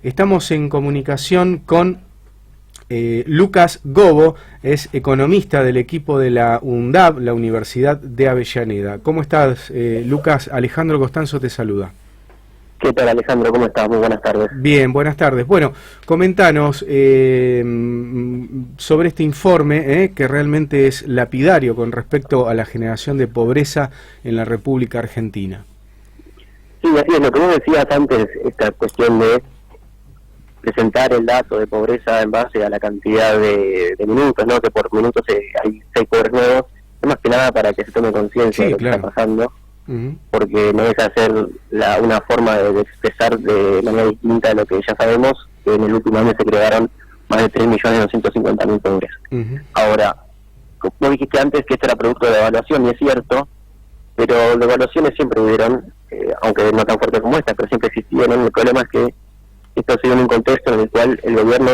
Estamos en comunicación con Lucas Gobo, es economista del equipo de la UNDAB, la Universidad de Avellaneda. ¿Cómo estás, Lucas? Alejandro Costanzo te saluda. ¿Qué tal, Alejandro? ¿Cómo estás? Muy buenas tardes. Bien, buenas tardes. Bueno, comentanos sobre este informe que realmente es lapidario con respecto a la generación de pobreza en la República Argentina. Sí, así es. Lo que vos decías antes, esta cuestión de presentar el dato de pobreza en base a la cantidad de minutos, ¿no? Que por minutos hay 6 pobres nuevos, es más que nada para que se tome conciencia de lo que está pasando, porque no deja de ser una forma de expresar de manera distinta lo que ya sabemos, que en el último año se crearon más de 3.250.000 pobres. Ahora, vos dijiste antes que esto era producto de la evaluación, y es cierto, pero las evaluaciones siempre hubieron, aunque no tan fuertes como esta, pero siempre existieron. El problema es que esto ha sido en un contexto en el cual el gobierno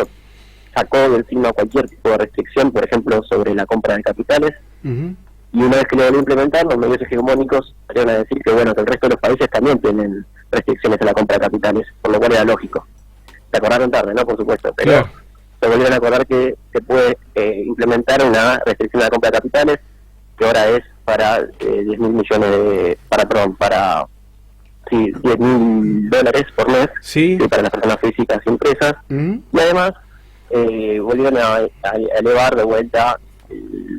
sacó del signo cualquier tipo de restricción, por ejemplo, sobre la compra de capitales, y una vez que lo volvió a implementar, los medios hegemónicos salieron a decir que bueno, que el resto de los países también tienen restricciones en la compra de capitales, por lo cual era lógico. Se acordaron tarde, ¿no? Por supuesto, pero se volvieron a acordar que se puede implementar una restricción a la compra de capitales, que ahora es para 10.000 millones para 10.000 dólares por mes, para las personas físicas y empresas, y además volvieron a elevar de vuelta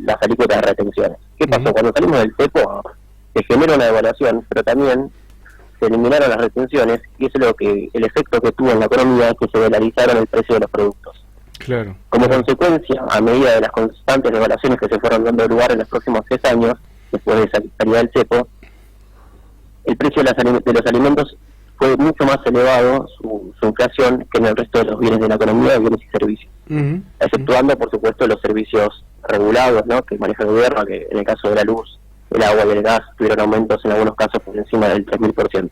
las alícuotas de retenciones. ¿Qué pasó? Cuando salimos del cepo se generó una devaluación, pero también se eliminaron las retenciones, y eso es el efecto que tuvo en la economía, es que se dolarizaron el precio de los productos. Como consecuencia, a medida de las constantes devaluaciones que se fueron dando lugar en los próximos 6 años, después de esa salida del cepo, el precio de los alimentos fue mucho más elevado, su inflación, que en el resto de los bienes de la economía, de bienes y servicios. Exceptuando, por supuesto, los servicios regulados, ¿no?, que maneja el gobierno, que en el caso de la luz, el agua y el gas tuvieron aumentos en algunos casos por encima del 3.000%.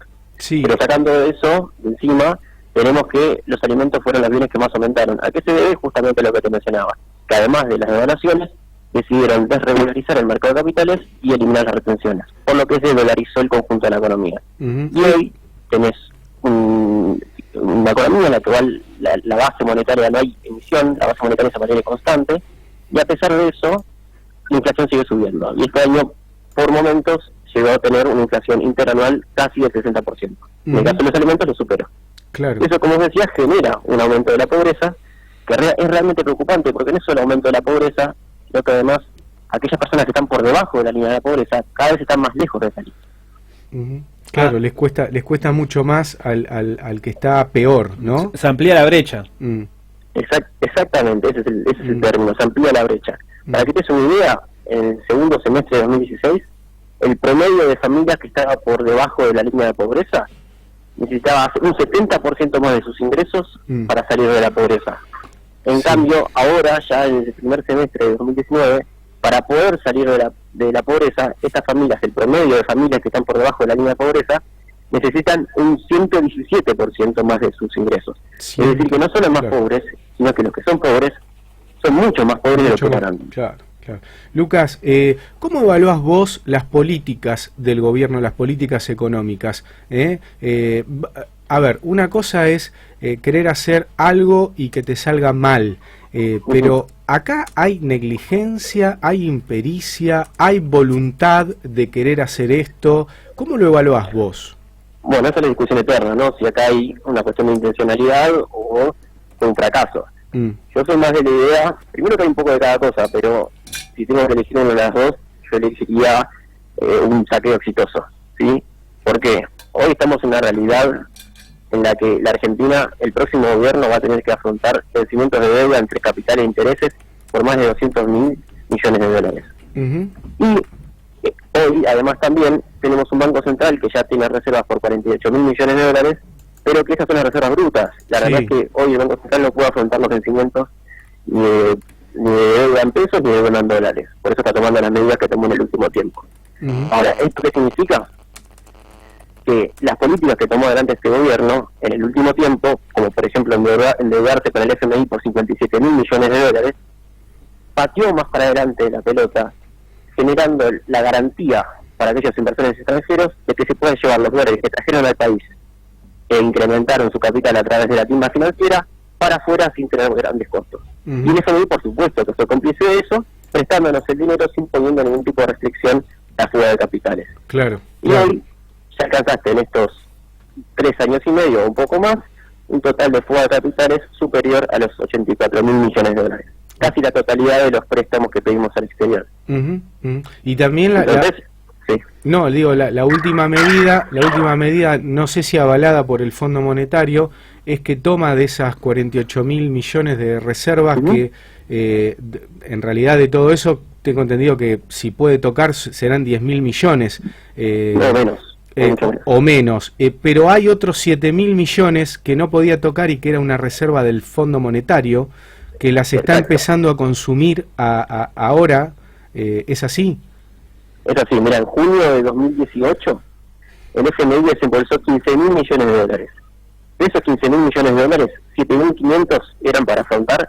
Pero sacando eso de encima, tenemos que los alimentos fueron los bienes que más aumentaron. ¿A qué se debe? Justamente lo que te mencionaba, que además de las devaluaciones, decidieron desregularizar el mercado de capitales y eliminar las retenciones, por lo que se dolarizó el conjunto de la economía. Y hoy tenés una economía en la que la base monetaria no hay emisión, la base monetaria se mantiene constante, y a pesar de eso, la inflación sigue subiendo. Y este año, por momentos, llegó a tener una inflación interanual casi del 60%. En el caso de los alimentos lo superó. Eso, como os decía, genera un aumento de la pobreza, que es realmente preocupante, porque no es solo el aumento de la pobreza, sino que además aquellas personas que están por debajo de la línea de la pobreza cada vez están más lejos de salir. Les cuesta mucho más al que está peor, ¿no? Se amplía la brecha. Exactamente, ese es el término, se amplía la brecha. Para que te des una idea, en el segundo semestre de 2016, el promedio de familias que estaba por debajo de la línea de pobreza necesitaba un 70% más de sus ingresos para salir de la pobreza. En cambio, ahora, ya en el primer semestre de 2019, para poder salir de la pobreza, estas familias, el promedio de familias que están por debajo de la línea de pobreza, necesitan un 117% más de sus ingresos. Es decir, que no son los más pobres, sino que los que son pobres son mucho más pobres de lo que eran. Lucas, ¿cómo evaluás vos las políticas del gobierno, las políticas económicas? A ver, una cosa es querer hacer algo y que te salga mal, pero acá hay negligencia, hay impericia, hay voluntad de querer hacer esto. ¿Cómo lo evaluás vos? Bueno, esa es la discusión eterna, ¿no? Si acá hay una cuestión de intencionalidad o un fracaso. Yo soy más de la idea, primero que hay un poco de cada cosa, pero si tengo que elegir una de las dos, yo elegiría un saqueo exitoso, ¿sí? ¿Por qué? Hoy estamos en una realidad en la que la Argentina, el próximo gobierno va a tener que afrontar vencimientos de deuda entre capital e intereses por más de 200.000 millones de dólares. Y hoy, además, también tenemos un Banco Central que ya tiene reservas por 48.000 millones de dólares, pero que esas son las reservas brutas. La realidad es que hoy el Banco Central no puede afrontar los vencimientos ni de deuda en pesos ni de deuda en dólares. Por eso está tomando las medidas que tomó en el último tiempo. Ahora, ¿esto qué significa? Que las políticas que tomó adelante este gobierno en el último tiempo, como por ejemplo endeudarse con el FMI por 57.000 millones de dólares, pateó más para adelante la pelota, generando la garantía para aquellos inversores extranjeros de que se pueden llevar los dólares que trajeron al país e incrementaron su capital a través de la timba financiera para afuera sin tener grandes costos. Y el FMI, por supuesto, que fue cómplice de eso, prestándonos el dinero sin poniendo ningún tipo de restricción a la fuga de capitales. Claro. Y hoy ya alcanzaste en estos 3 años y medio o un poco más un total de fuga de capitales superior a los 84.000 millones de dólares. Casi la totalidad de los préstamos que pedimos al exterior. Y también sí. No, digo, la última medida, no sé si avalada por el Fondo Monetario, es que toma de esas 48.000 millones de reservas que en realidad de todo eso tengo entendido que si puede tocar serán 10.000 millones. No, menos. O menos, pero hay otros 7.000 millones que no podía tocar y que era una reserva del Fondo Monetario que las está empezando a consumir ahora, ¿es así? Es así, mira, en junio de 2018 el FMI desembolsó 15.000 millones de dólares. De esos 15.000 millones de dólares, 7.500 eran para afrontar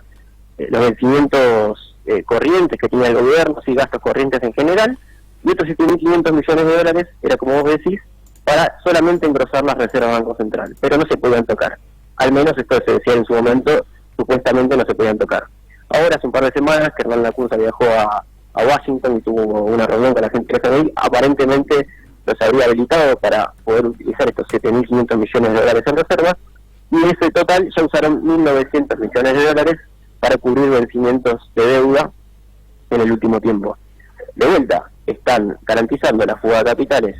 los vencimientos corrientes que tenía el gobierno, y gastos corrientes en general, y otros 7.500 millones de dólares era, como vos decís, para solamente engrosar las reservas del Banco Central, pero no se podían tocar. Al menos esto se decía en su momento, supuestamente no se podían tocar. Ahora, hace un par de semanas, que Hernán Lacunza viajó a Washington y tuvo una reunión con la gente del FMI, aparentemente los habría habilitado para poder utilizar estos 7.500 millones de dólares en reservas, y de ese total ya usaron 1.900 millones de dólares para cubrir vencimientos de deuda en el último tiempo. De vuelta, están garantizando la fuga de capitales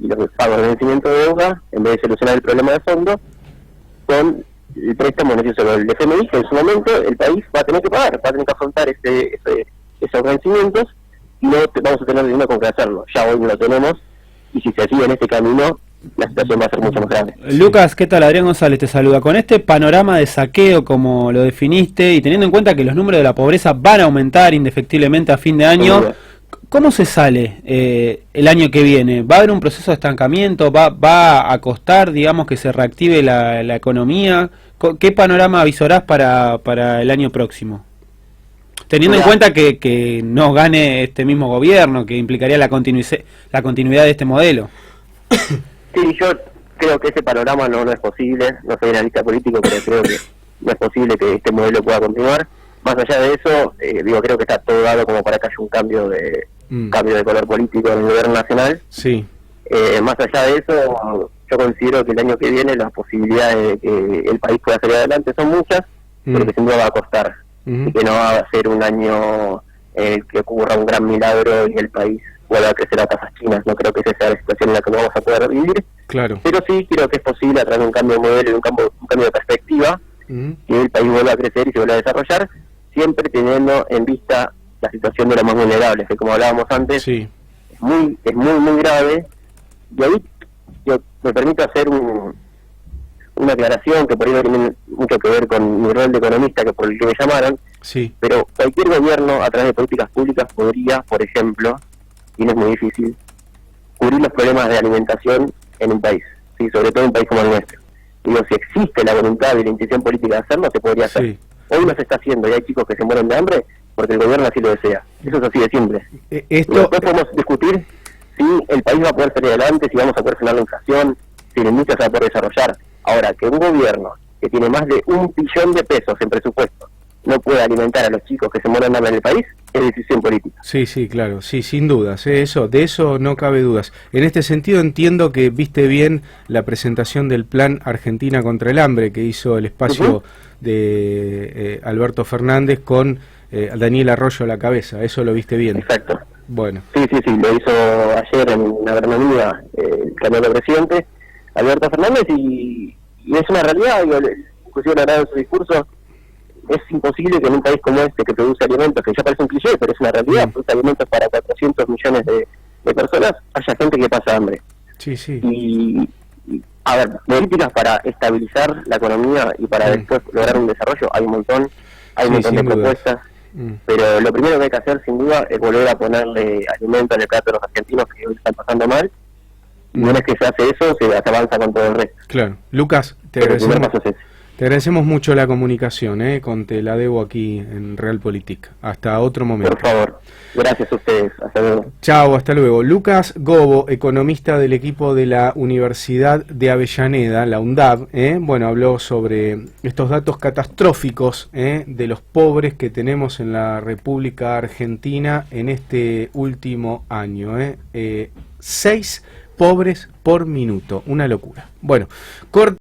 y los pagos de vencimiento de deuda, en vez de solucionar el problema de fondo, con el préstamo necesario del FMI, que en su momento el país va a tener que pagar, va a tener que afrontar esos vencimientos, y no vamos a tener dinero con que hacerlo. Ya hoy no lo tenemos, y si se sigue en este camino, la situación va a ser mucho más grave. Lucas, ¿qué tal? Adrián González te saluda. Con este panorama de saqueo, como lo definiste, y teniendo en cuenta que los números de la pobreza van a aumentar indefectiblemente a fin de año, ¿cómo se sale el año que viene? ¿Va a haber un proceso de estancamiento? ¿Va a costar, digamos, que se reactive la economía? ¿Qué panorama avisorás para el año próximo? Teniendo en cuenta que no gane este mismo gobierno, que implicaría la continuidad de este modelo. Sí, yo creo que ese panorama no es posible. No soy analista político, pero creo que no es posible que este modelo pueda continuar. Más allá de eso, creo que está todo dado como para que haya un cambio de color político en el gobierno nacional. Sí. Más allá de eso, yo considero que el año que viene las posibilidades de que el país pueda salir adelante son muchas, pero que sin duda va a costar. Y que no va a ser un año en el que ocurra un gran milagro y el país vuelva a crecer a tasas chinas. No creo que esa sea la situación en la que no vamos a poder vivir. Claro. Pero sí creo que es posible a través de un cambio de modelo y un cambio de perspectiva, que el país vuelva a crecer y se vuelva a desarrollar, siempre teniendo en vista la situación de los más vulnerables, que como hablábamos antes, es muy grave. Y ahí yo me permito hacer una aclaración que por ahí no tiene mucho que ver con mi rol de economista, que por el que me llamaron, pero cualquier gobierno a través de políticas públicas podría, por ejemplo, y no es muy difícil, cubrir los problemas de alimentación en un país, sobre todo en un país como el nuestro. Digo, si existe la voluntad y la intención política de hacerlo, se podría hacer. Hoy no se está haciendo y hay chicos que se mueren de hambre porque el gobierno así lo desea. Eso es así de simple. Después podemos discutir si el país va a poder salir adelante, si vamos a poder frenar la inflación, si la industria se va a poder desarrollar. Ahora, que un gobierno que tiene más de 1 billón de pesos en presupuesto no puede alimentar a los chicos que se mueren de hambre en el país, es decisión política. Sí, claro, sin dudas, de eso no cabe dudas. En este sentido entiendo que viste bien la presentación del Plan Argentina contra el Hambre que hizo el espacio de Alberto Fernández con Daniel Arroyo a la cabeza, eso lo viste bien. Exacto. Bueno. Sí, lo hizo ayer en una gran amiga el candidato a presidente, Alberto Fernández, y es una realidad, inclusive la verdad en su discurso, es imposible que en un país como este que produce alimentos, que ya parece un cliché, pero es una realidad, produce alimentos para 400 millones de personas, haya gente que pasa hambre. Y a ver, políticas para estabilizar la economía y para después lograr un desarrollo, hay un montón de propuestas, pero lo primero que hay que hacer sin duda es volver a ponerle alimento en el plato de los argentinos que hoy están pasando mal. Y una vez que se hace eso, se avanza con todo el resto. Claro. Lucas, te Te agradecemos mucho la comunicación, te la debo aquí en Realpolitik. Hasta otro momento. Por favor. Gracias a ustedes. Hasta luego. Chao, hasta luego. Lucas Gobo, economista del equipo de la Universidad de Avellaneda, la UNDAV, bueno, habló sobre estos datos catastróficos de los pobres que tenemos en la República Argentina en este último año. 6 pobres por minuto, una locura. Bueno, corte.